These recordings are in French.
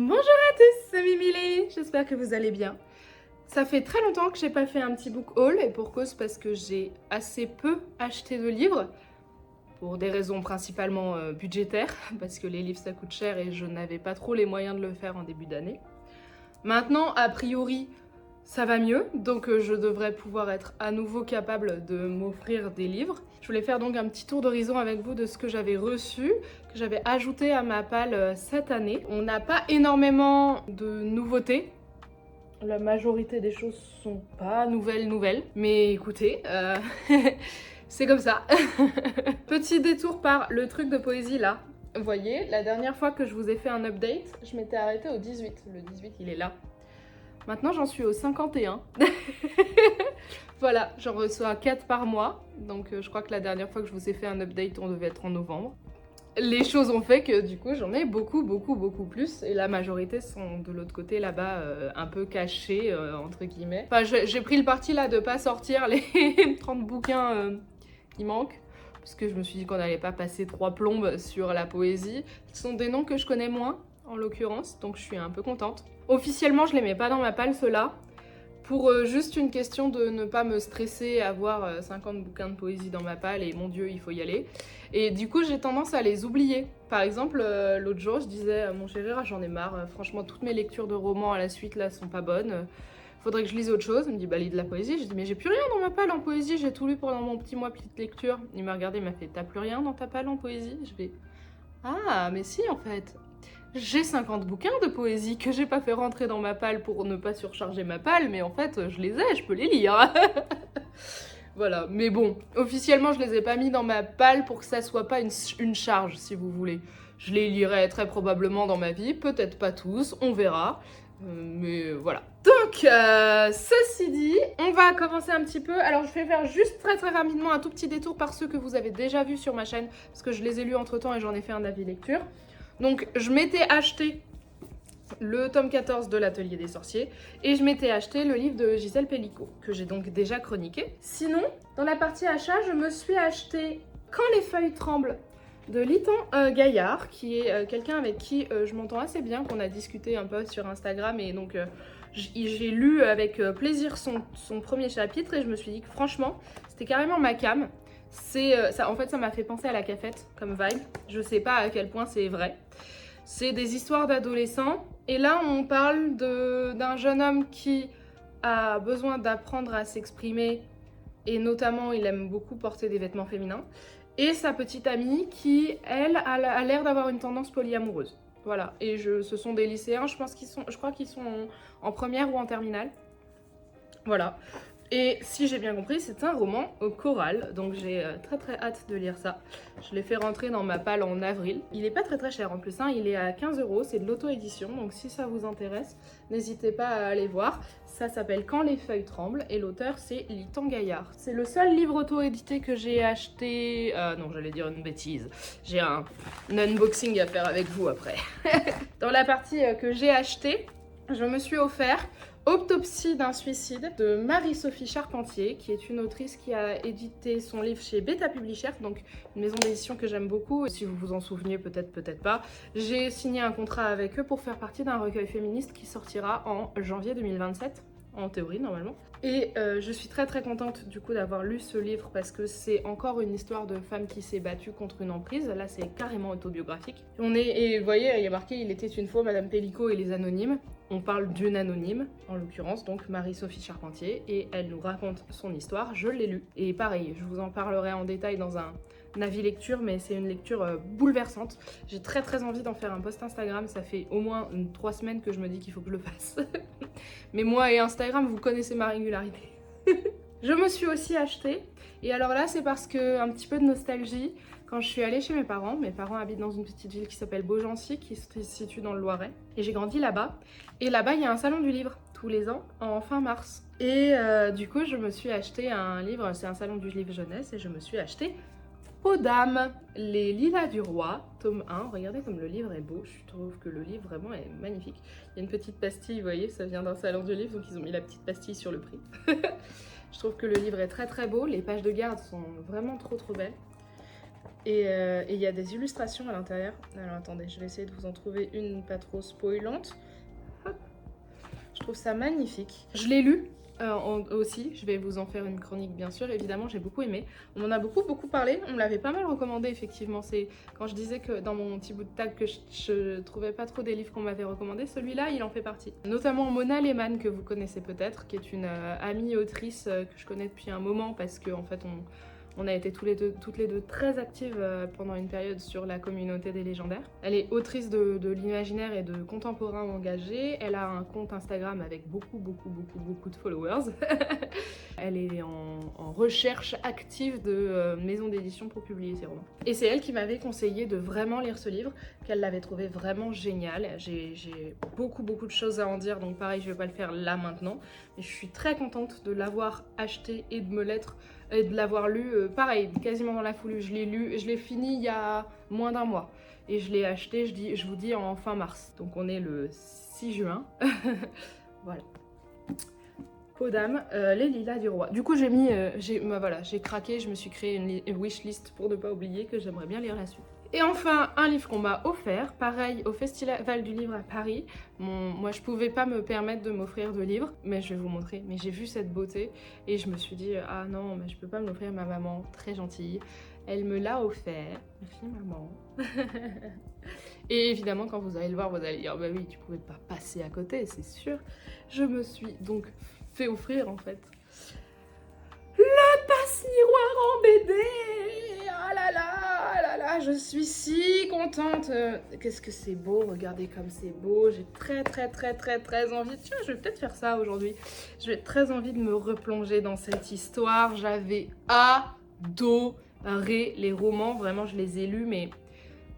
Bonjour à tous, c'est Mimile, j'espère que vous allez bien. Ça fait très longtemps que j'ai pas fait un petit book haul et pour cause parce que j'ai assez peu acheté de livres pour des raisons principalement budgétaires parce que les livres ça coûte cher et je n'avais pas trop les moyens de le faire en début d'année. Maintenant, a priori, ça va mieux, donc je devrais pouvoir être à nouveau capable de m'offrir des livres. Je voulais faire donc un petit tour d'horizon avec vous de ce que j'avais reçu, que j'avais ajouté à ma palle cette année. On n'a pas énormément de nouveautés. La majorité des choses sont pas nouvelles, mais écoutez, c'est comme ça. Petit détour par le truc de poésie là. Vous voyez, la dernière fois que je vous ai fait un update, je m'étais arrêtée au 18. Le 18, il est là. Maintenant, j'en suis au 51. Voilà, j'en reçois 4 par mois. Donc, je crois que la dernière fois que je vous ai fait un update, on devait être en novembre. Les choses ont fait que du coup, j'en ai beaucoup plus. Et la majorité sont de l'autre côté là-bas, un peu cachées, entre guillemets. Enfin, j'ai pris le parti là de pas sortir les 30 bouquins qui manquent. Parce que je me suis dit qu'on n'allait pas passer 3 plombes sur la poésie. Ce sont des noms que je connais moins, en l'occurrence, donc je suis un peu contente. Officiellement, je les mets pas dans ma palle, ceux-là, pour juste une question de ne pas me stresser à avoir 50 bouquins de poésie dans ma palle et mon Dieu, il faut y aller. Et du coup, j'ai tendance à les oublier. Par exemple, l'autre jour, je disais, mon chéri, j'en ai marre, franchement, toutes mes lectures de romans à la suite, là, sont pas bonnes. Faudrait que je lise autre chose. Il me dit, bah, lis de la poésie. Je dis, mais j'ai plus rien dans ma palle en poésie, j'ai tout lu pendant mon petit mois de lecture. Il m'a regardé, il m'a fait, t'as plus rien dans ta palle en poésie? Je vais, ah, mais si, en fait. J'ai 50 bouquins de poésie que j'ai pas fait rentrer dans ma palle pour ne pas surcharger ma palle, mais en fait, je les ai, je peux les lire. Voilà, mais bon, officiellement, je les ai pas mis dans ma palle pour que ça soit pas une charge, si vous voulez. Je les lirai très probablement dans ma vie, peut-être pas tous, on verra. Mais voilà. Donc, ceci dit, on va commencer un petit peu. Alors, je vais faire juste très rapidement un tout petit détour par ceux que vous avez déjà vus sur ma chaîne, parce que je les ai lus entre-temps et j'en ai fait un avis lecture. Donc, je m'étais acheté le tome 14 de l'Atelier des Sorciers et je m'étais acheté le livre de Gisèle Pellicot, que j'ai donc déjà chroniqué. Sinon, dans la partie achat, je me suis acheté Quand les feuilles tremblent de Litan Gaillard, qui est quelqu'un avec qui je m'entends assez bien, qu'on a discuté un peu sur Instagram, et donc j'ai lu avec plaisir son premier chapitre et je me suis dit que franchement, c'était carrément ma came. En fait, ça m'a fait penser à La Cafette comme vibe. Je sais pas à quel point c'est vrai. C'est des histoires d'adolescents. Et là, on parle d'un jeune homme qui a besoin d'apprendre à s'exprimer. Et notamment, il aime beaucoup porter des vêtements féminins. Et sa petite amie qui, elle, a l'air d'avoir une tendance polyamoureuse. Voilà. Et ce sont des lycéens, je crois qu'ils sont en première ou en terminale. Voilà. Et si j'ai bien compris, c'est un roman choral, donc j'ai très hâte de lire ça. Je l'ai fait rentrer dans ma palle en avril. Il est pas très cher en plus, hein. Il est à 15 €, c'est de l'auto-édition, donc si ça vous intéresse, n'hésitez pas à aller voir. Ça s'appelle Quand les feuilles tremblent et l'auteur c'est Litan Gaillard. C'est le seul livre auto-édité que j'ai acheté... non, j'allais dire une bêtise. J'ai un unboxing à faire avec vous après. Dans la partie que j'ai achetée, je me suis offert Autopsie d'un suicide de Marie-Sophie Charpentier, qui est une autrice qui a édité son livre chez Beta Publishers, donc une maison d'édition que j'aime beaucoup. Si vous vous en souveniez, peut-être pas. J'ai signé un contrat avec eux pour faire partie d'un recueil féministe qui sortira en janvier 2027, en théorie normalement. Et je suis très contente du coup d'avoir lu ce livre parce que c'est encore une histoire de femme qui s'est battue contre une emprise. Là, c'est carrément autobiographique. Et vous voyez, il y a marqué « Il était une fois Madame Pellicot et les anonymes ». On parle d'une anonyme, en l'occurrence, donc Marie-Sophie Charpentier, et elle nous raconte son histoire. Je l'ai lue. Et pareil, je vous en parlerai en détail dans un avis lecture, mais c'est une lecture bouleversante. J'ai très envie d'en faire un post Instagram. Ça fait au moins 3 semaines que je me dis qu'il faut que je le fasse. Mais moi et Instagram, vous connaissez ma régularité. Je me suis aussi achetée, et alors là, c'est parce que, un petit peu de nostalgie, quand je suis allée chez mes parents habitent dans une petite ville qui s'appelle Beaugency, qui se situe dans le Loiret, et j'ai grandi là-bas. Et là-bas, il y a un salon du livre, tous les ans, en fin mars. Et du coup, je me suis acheté un livre, c'est un salon du livre jeunesse, et je me suis acheté Peau d'âme, Les Lilas du Roi, tome 1. Regardez comme le livre est beau, je trouve que le livre vraiment est magnifique. Il y a une petite pastille, vous voyez, ça vient d'un salon du livre, donc ils ont mis la petite pastille sur le prix. Je trouve que le livre est très beau, les pages de garde sont vraiment trop belles. Et il y a des illustrations à l'intérieur. Alors attendez, je vais essayer de vous en trouver une pas trop spoilante. Hop. Je trouve ça magnifique. Je l'ai lu aussi, je vais vous en faire une chronique bien sûr, évidemment j'ai beaucoup aimé. On m'en a beaucoup parlé, on me l'avait pas mal recommandé effectivement. C'est quand je disais que dans mon petit bout de tag que je trouvais pas trop des livres qu'on m'avait recommandé, celui-là il en fait partie. Notamment Mona Lehmann que vous connaissez peut-être, qui est une amie autrice que je connais depuis un moment parce que en fait on a été toutes les deux très actives pendant une période sur la communauté des légendaires. Elle est autrice de l'imaginaire et de contemporain engagé. Elle a un compte Instagram avec beaucoup de followers. Elle est en recherche active de maisons d'édition pour publier ses romans. Et c'est elle qui m'avait conseillé de vraiment lire ce livre, qu'elle l'avait trouvé vraiment génial. J'ai beaucoup de choses à en dire, donc pareil, je vais pas le faire là maintenant. Mais je suis très contente de l'avoir acheté et de me l'être et de l'avoir lu, pareil, quasiment dans la foulée. Je l'ai lu, je l'ai fini il y a moins d'un mois. Et je l'ai acheté, je vous dis, en fin mars. Donc on est le 6 juin. Voilà. Peau d'âme, les lilas du roi. Du coup j'ai mis, voilà, j'ai craqué, je me suis créé une wishlist pour ne pas oublier que j'aimerais bien lire la suite. Et enfin, un livre qu'on m'a offert, pareil, au Festival du Livre à Paris. Moi, je pouvais pas me permettre de m'offrir de livres, mais je vais vous montrer. Mais j'ai vu cette beauté et je me suis dit, ah non, mais je peux pas me l'offrir, ma maman, très gentille. Elle me l'a offert. Merci maman. Et évidemment, quand vous allez le voir, vous allez dire, bah oui, tu pouvais pas passer à côté, c'est sûr. Je me suis donc fait offrir, en fait, le passe-miroir en BD. Oh là là, je suis si contente. Qu'est-ce que c'est beau, regardez comme c'est beau. J'ai très envie. Tiens, je vais peut-être faire ça aujourd'hui. J'ai très envie de me replonger dans cette histoire. J'avais adoré les romans, vraiment je les ai lus, mais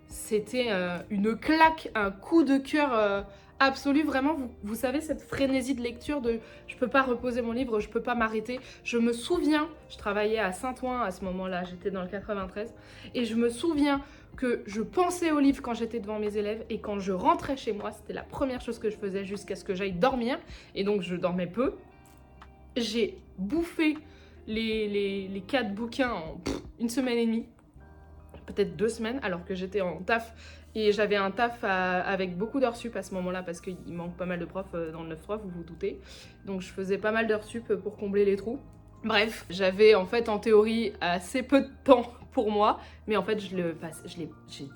c'était une claque, un coup de cœur absolu. Vraiment, vous savez, cette frénésie de lecture de je peux pas reposer mon livre, je peux pas m'arrêter. Je me souviens, je travaillais à Saint-Ouen à ce moment-là, j'étais dans le 93, et je me souviens que je pensais au livre quand j'étais devant mes élèves, et quand je rentrais chez moi, c'était la première chose que je faisais jusqu'à ce que j'aille dormir, et donc je dormais peu. J'ai bouffé les 4 bouquins en une semaine et demie, peut-être 2 semaines, alors que j'étais en taf. Et j'avais un taf avec beaucoup d'heures sup à ce moment-là, parce qu'il manque pas mal de profs dans le 9-3, vous vous doutez. Donc je faisais pas mal d'heures sup pour combler les trous. Bref, j'avais en fait en théorie assez peu de temps pour moi, mais en fait j'ai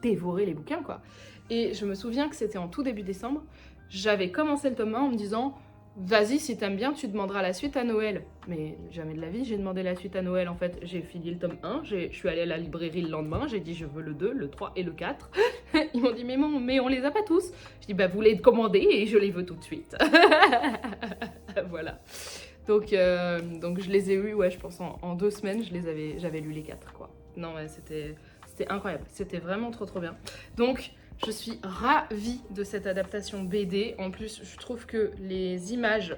dévoré les bouquins quoi. Et je me souviens que c'était en tout début décembre, j'avais commencé le tome 1 en me disant vas-y, si t'aimes bien, tu demanderas la suite à Noël. Mais jamais de la vie, j'ai demandé la suite à Noël. En fait, j'ai fini le tome 1, je suis allée à la librairie le lendemain, j'ai dit je veux le 2, le 3 et le 4. Ils m'ont dit mais on les a pas tous. Je dis bah vous les commandez et je les veux tout de suite. Voilà. Donc je les ai eus, ouais, je pense en 2 semaines, j'avais lu les 4 quoi. Non, ouais, c'était incroyable, c'était vraiment trop bien. Donc je suis ravie de cette adaptation BD. En plus, je trouve que les images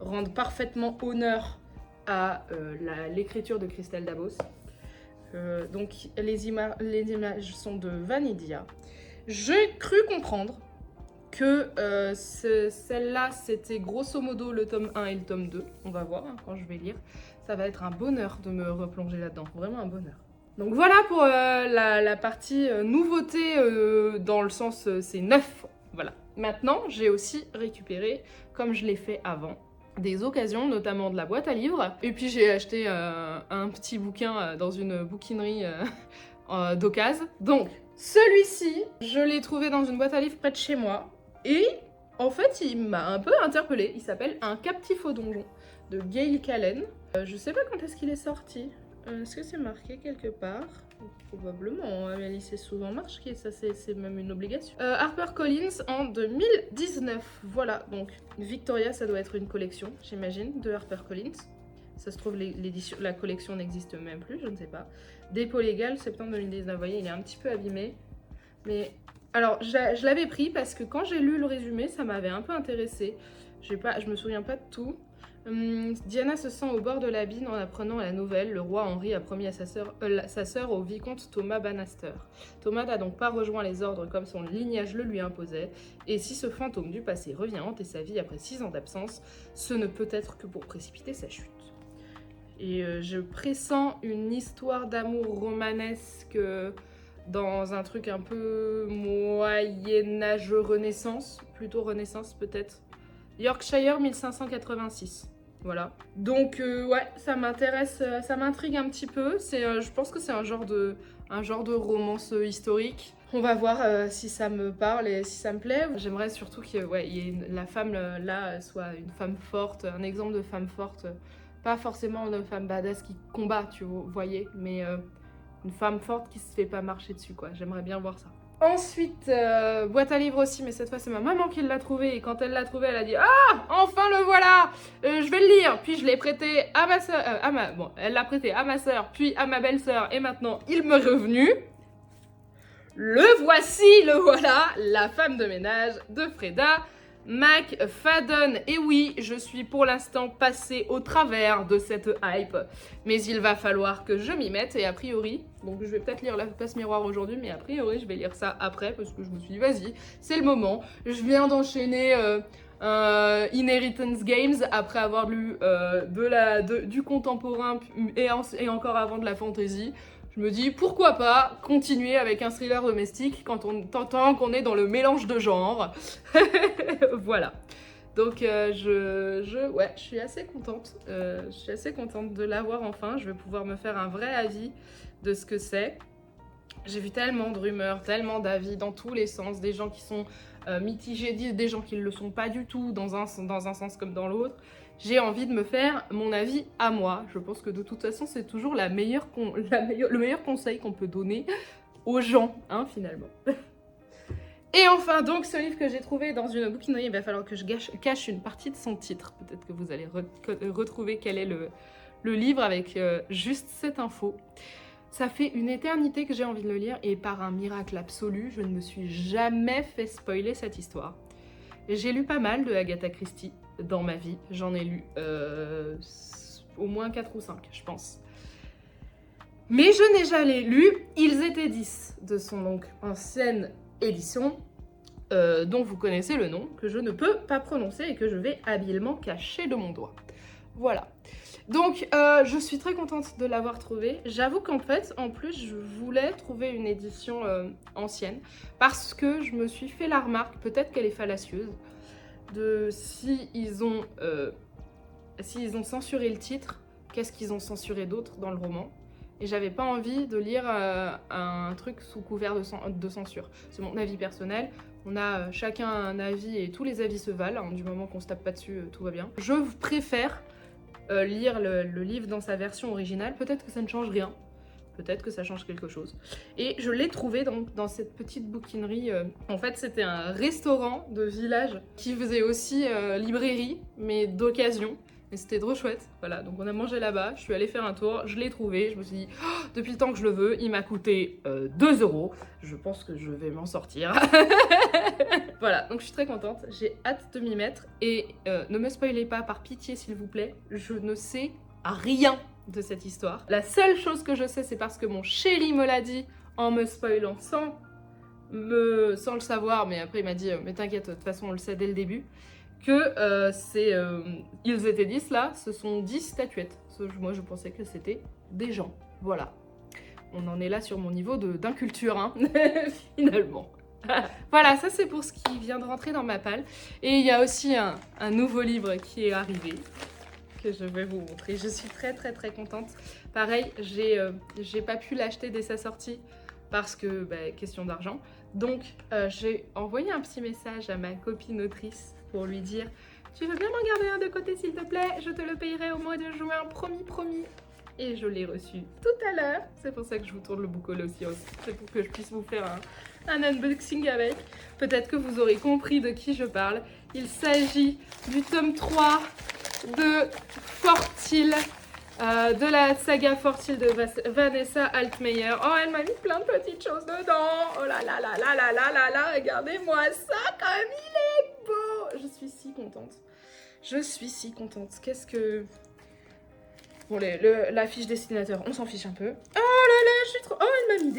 rendent parfaitement honneur à l'écriture de Christelle Dabos. Donc les images sont de Vanidia. J'ai cru comprendre que celle-là, c'était grosso modo le tome 1 et le tome 2. On va voir hein, quand je vais lire. Ça va être un bonheur de me replonger là-dedans. Vraiment un bonheur. Donc voilà pour la partie nouveauté dans le sens c'est neuf. Voilà. Maintenant, j'ai aussi récupéré, comme je l'ai fait avant, des occasions, notamment de la boîte à livres. Et puis j'ai acheté un petit bouquin dans une bouquinerie d'occasion. Donc celui-ci, je l'ai trouvé dans une boîte à livres près de chez moi. Et en fait, il m'a un peu interpellée. Il s'appelle Un captif au donjon de Gail Callen. Je sais pas quand est-ce qu'il est sorti. Est-ce que c'est marqué quelque part? Probablement, Amélie c'est souvent marqué, ça c'est même une obligation. HarperCollins en 2019, voilà, donc Victoria ça doit être une collection, j'imagine, de HarperCollins. Ça se trouve la collection n'existe même plus, je ne sais pas. Dépôt légal, septembre 2019, vous voyez il est un petit peu abîmé. Mais alors je l'avais pris parce que quand j'ai lu le résumé ça m'avait un peu intéressée. Je me souviens pas de tout. Diana se sent au bord de l'abîme en apprenant la nouvelle. Le roi Henri a promis à sa sœur au vicomte Thomas Bannister. Thomas n'a donc pas rejoint les ordres comme son lignage le lui imposait. Et si ce fantôme du passé revient hanter sa vie après 6 ans d'absence, ce ne peut être que pour précipiter sa chute. Et je pressens une histoire d'amour romanesque dans un truc un peu Moyen-Âge Renaissance, plutôt Renaissance peut-être. Yorkshire 1586. Voilà. Donc ouais, ça m'intéresse, ça m'intrigue un petit peu. Je pense que c'est un genre de romance historique. On va voir si ça me parle et si ça me plaît. J'aimerais surtout que ouais, la femme là soit une femme forte, un exemple de femme forte. Pas forcément une femme badass qui combat, tu voyez, mais une femme forte qui se fait pas marcher dessus, quoi. J'aimerais bien voir ça. Ensuite, boîte à livres aussi, mais cette fois c'est ma maman qui l'a trouvé. Et quand elle l'a trouvé, elle a dit « Ah, enfin le voilà, je vais le lire !» Puis je l'ai prêté à ma soeur, bon, elle l'a prêté à ma soeur, puis à ma belle-sœur, et maintenant il me revenu. Le voici, le voilà, La femme de ménage de Freda McFadden. Et oui, je suis pour l'instant passée au travers de cette hype, mais il va falloir que je m'y mette et a priori, donc je vais peut-être lire La Place Miroir aujourd'hui, mais a priori je vais lire ça après parce que je me suis dit vas-y, c'est le moment. Je viens d'enchaîner Inheritance Games après avoir lu du contemporain et encore avant de la fantasy. Je me dis, pourquoi pas continuer avec un thriller domestique tant qu'on est dans le mélange de genres. Voilà. Donc, ouais, je suis assez contente. Je suis assez contente de l'avoir enfin. Je vais pouvoir me faire un vrai avis de ce que c'est. J'ai vu tellement de rumeurs, tellement d'avis dans tous les sens. Des gens qui sont mitigés, des gens qui ne le sont pas du tout, dans un sens comme dans l'autre. J'ai envie de me faire mon avis à moi. Je pense que de toute façon, c'est toujours le meilleur conseil qu'on peut donner aux gens, hein, finalement. Et enfin, donc, ce livre que j'ai trouvé dans une bouquinerie, il va falloir que je cache une partie de son titre. Peut-être que vous allez retrouver quel est le livre avec juste cette info. Ça fait une éternité que j'ai envie de le lire et par un miracle absolu, je ne me suis jamais fait spoiler cette histoire. J'ai lu pas mal de Agatha Christie dans ma vie. J'en ai lu au moins 4 ou 5, je pense. Mais je n'ai jamais lu Ils étaient 10 de son donc ancienne édition, dont vous connaissez le nom, que je ne peux pas prononcer et que je vais habilement cacher de mon doigt. Voilà. Donc, je suis très contente de l'avoir trouvé. J'avoue qu'en fait, en plus, je voulais trouver une édition ancienne parce que je me suis fait la remarque, peut-être qu'elle est fallacieuse, de s'ils ont censuré le titre, qu'est-ce qu'ils ont censuré d'autre dans le roman. Et j'avais pas envie de lire un truc sous couvert de censure. C'est mon avis personnel. On a chacun un avis et tous les avis se valent. Hein, du moment qu'on se tape pas dessus, tout va bien. Je préfère lire le livre dans sa version originale. Peut-être que ça ne change rien. Peut-être que ça change quelque chose. Et je l'ai trouvé donc dans cette petite bouquinerie. En fait, c'était un restaurant de village qui faisait aussi librairie, mais d'occasion. Et c'était trop chouette. Voilà, donc on a mangé là-bas. Je suis allée faire un tour. Je l'ai trouvé. Je me suis dit, oh, depuis le temps que je le veux, il m'a coûté 2 €. Je pense que je vais m'en sortir. Voilà, donc je suis très contente. J'ai hâte de m'y mettre. Et ne me spoilez pas, par pitié, s'il vous plaît. Je ne sais rien de cette histoire. La seule chose que je sais, c'est parce que mon chéri me l'a dit en me spoilant sans le savoir, mais après il m'a dit mais t'inquiète, de toute façon on le sait dès le début, que ils étaient 10 là, ce sont 10 statuettes. Moi je pensais que c'était des gens. Voilà. On en est là sur mon niveau d'inculture, hein, finalement. Voilà, ça c'est pour ce qui vient de rentrer dans ma palle. Et il y a aussi un nouveau livre qui est arrivé, que je vais vous montrer. Je suis très très très contente. Pareil, j'ai pas pu l'acheter dès sa sortie parce que, question d'argent. Donc, j'ai envoyé un petit message à ma copine autrice pour lui dire « Tu veux bien m'en garder un de côté s'il te plaît? Je te le payerai au mois de juin, promis, promis !» Et je l'ai reçu tout à l'heure. C'est pour ça que je vous tourne le boucol aussi. C'est pour que je puisse vous faire un unboxing avec. Peut-être que vous aurez compris de qui je parle. Il s'agit du tome 3 de Fortile, de la saga Fortile de Vanessa Altmeyer. Oh, elle m'a mis plein de petites choses dedans. Oh là là là là là là là là, regardez-moi ça, comme il est beau. Je suis si contente. Je suis si contente. Qu'est-ce que... Bon, la fiche destinateur, on s'en fiche un peu. Oh là là, je suis trop... Oh, elle m'a mis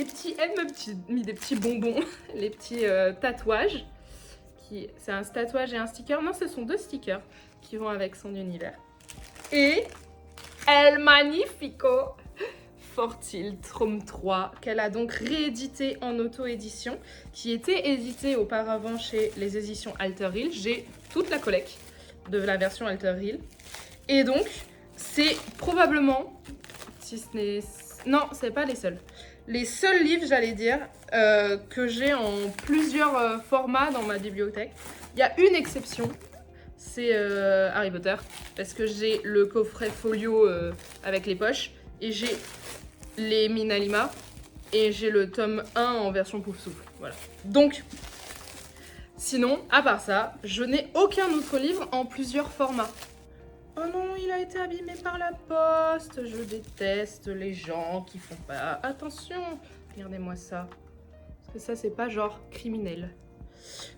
des petits bonbons, les petits tatouages. C'est un tatouage et un sticker. Non, ce sont 2 stickers qui vont avec son univers. Et El Magnifico Fortil Tome 3, qu'elle a donc réédité en auto-édition, qui était édité auparavant chez les éditions Alter Hill. J'ai toute la collecte de la version Alter Hill. Et donc, c'est probablement, si ce n'est... Non, c'est pas les seuls livres, j'allais dire, que j'ai en plusieurs formats dans ma bibliothèque. Il y a une exception, c'est Harry Potter, parce que j'ai le coffret folio avec les poches, et j'ai les Minalima, et j'ai le tome 1 en version pouf souffle. Voilà. Donc, sinon, à part ça, je n'ai aucun autre livre en plusieurs formats. Oh non, il a été abîmé par la poste. Je déteste les gens qui font pas attention. Regardez-moi ça. Parce que ça, c'est pas genre criminel.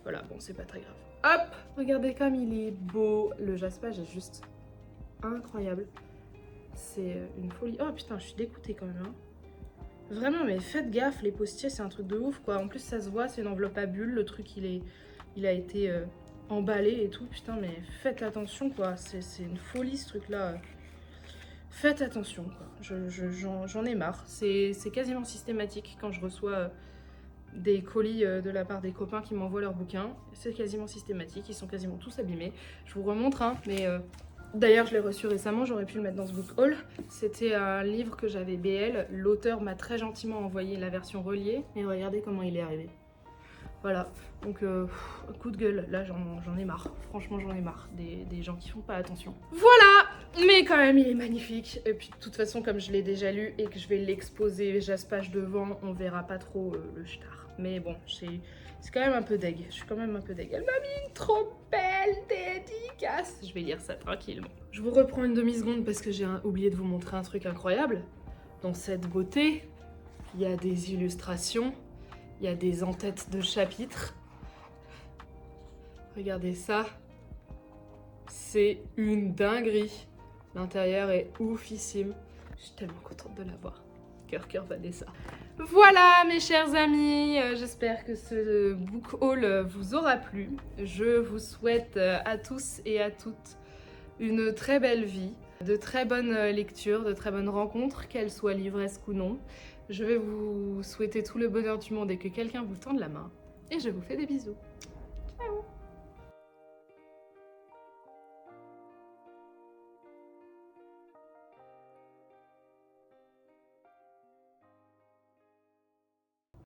Voilà, bon, c'est pas très grave. Hop, regardez comme il est beau. Le jaspage est juste incroyable. C'est une folie. Oh putain, je suis dégoûtée quand même. Hein. Vraiment, mais faites gaffe, les postiers, c'est un truc de ouf, quoi. En plus, ça se voit, c'est une enveloppe à bulles. Le truc, il a été emballé et tout. Putain, mais faites attention, quoi. C'est une folie, ce truc-là. Faites attention, quoi. J'en ai marre. C'est quasiment systématique quand je reçois des colis de la part des copains qui m'envoient leurs bouquins. C'est quasiment systématique. Ils sont quasiment tous abîmés. Je vous remontre, hein, mais... D'ailleurs, je l'ai reçu récemment, j'aurais pu le mettre dans ce book haul. C'était un livre que j'avais BL. L'auteur m'a très gentiment envoyé la version reliée. Et regardez comment il est arrivé. Voilà, donc coup de gueule, là j'en ai marre. Franchement, j'en ai marre des gens qui font pas attention. Voilà, mais quand même, il est magnifique. Et puis de toute façon, comme je l'ai déjà lu et que je vais l'exposer jaspage devant, on verra pas trop le star. Mais bon, c'est quand même un peu deg. Je suis quand même un peu deg. Elle m'a mis une trop belle dédicace. Je vais lire ça tranquillement. Je vous reprends une demi-seconde parce que j'ai oublié de vous montrer un truc incroyable. Dans cette beauté, il y a des illustrations, il y a des en-têtes de chapitres. Regardez ça. C'est une dinguerie. L'intérieur est oufissime. Je suis tellement contente de l'avoir. Cœur Vanessa. Voilà mes chers amis, j'espère que ce book haul vous aura plu. Je vous souhaite à tous et à toutes une très belle vie, de très bonnes lectures, de très bonnes rencontres, qu'elles soient livresques ou non. Je vais vous souhaiter tout le bonheur du monde et que quelqu'un vous tende la main. Et je vous fais des bisous.